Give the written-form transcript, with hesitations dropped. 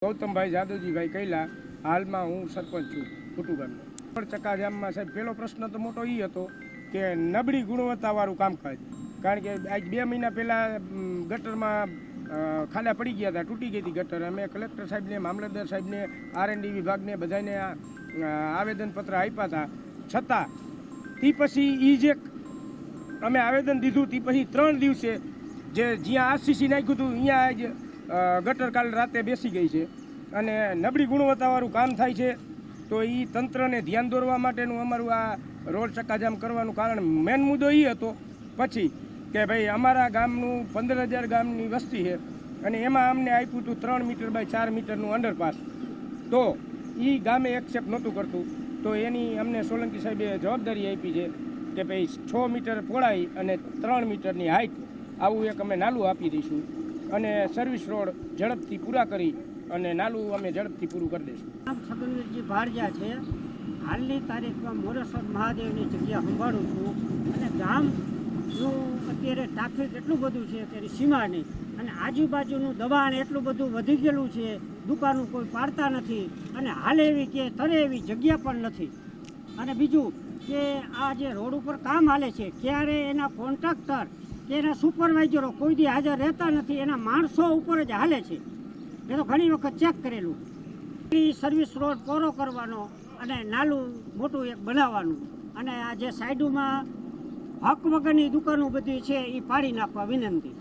ગૌતમભાઈ જાદવજીભાઈ કૈલા, હાલમાં હું સરપંચ છું ફૂટુ ગામનો. ચક્કાજામમાં સાહેબ પહેલો પ્રશ્ન તો મોટો એ હતો કે નબળી ગુણવત્તાવાળું કામકાજ. કારણ કે આજ 2 મહિના પહેલાં ગટરમાં ખાડા પડી ગયા હતા, તૂટી ગઈ હતી ગટર. અમે કલેક્ટર સાહેબને, મામલતદાર સાહેબને, R&D વિભાગને બધાને આવેદનપત્ર આપ્યા હતા. છતાં તે પછી એ જે અમે આવેદન દીધું તે પછી 3 દિવસે જે જ્યાં RCC નાખ્યું હતું અહીંયા જ ગટર કાલ રાતે બેસી ગઈ છે અને નબળી ગુણવત્તાવાળું કામ થાય છે. તો એ તંત્રને ધ્યાન દોરવા માટેનું અમારું આ રોડ ચક્કાજામ કરવાનું કારણ મેન મુદ્દો એ હતો. પછી કે ભાઈ અમારા ગામનું 15,000 ગામની વસ્તી છે અને એમાં અમને આપ્યું હતું 3 મીટર બાય 4 મીટરનું અંડરપાસ. તો એ ગામે એક્સેપ્ટ નહોતું કરતું. તો એની અમને સોલંકી સાહેબે જવાબદારી આપી છે કે ભાઈ 6 મીટર પહોળાઈ અને 3 મીટરની હાઇટ આવું એક અમે નાલું આપી દઈશું અને સર્વિસ રોડ ઝડપથી પૂરા કરી અને નાલું અમે ઝડપથી પૂરું કરી દઈશું. નામ છગનવીરજી ભાડિયા છે. હાલની તારીખમાં મોરેશ્વર મહાદેવની જગ્યા સંભાળું છું અને ગામનું અત્યારે ટ્રાફિક એટલું બધું છે કે એની સીમા નહીં અને આજુબાજુનું દબાણ એટલું બધું વધી ગયેલું છે. દુકાનો કોઈ પાડતા નથી અને હાલે એવી કે તરે એવી જગ્યા પણ નથી. અને બીજું કે આ જે રોડ ઉપર કામ હાલે છે ક્યારે એના કોન્ટ્રાક્ટર કે એના સુપરવાઇઝરો કોઈ દી હાજર રહેતા નથી. એના માણસો ઉપર જ હાલે છે. એ તો ઘણી વખત ચેક કરેલું. સર્વિસ રોડ પૂરો કરવાનો અને નાલું મોટું એક બનાવવાનું અને આ જે સાઈડોમાં હક વગરની દુકાનો બધી છે એ પાડી નાખવા વિનંતી.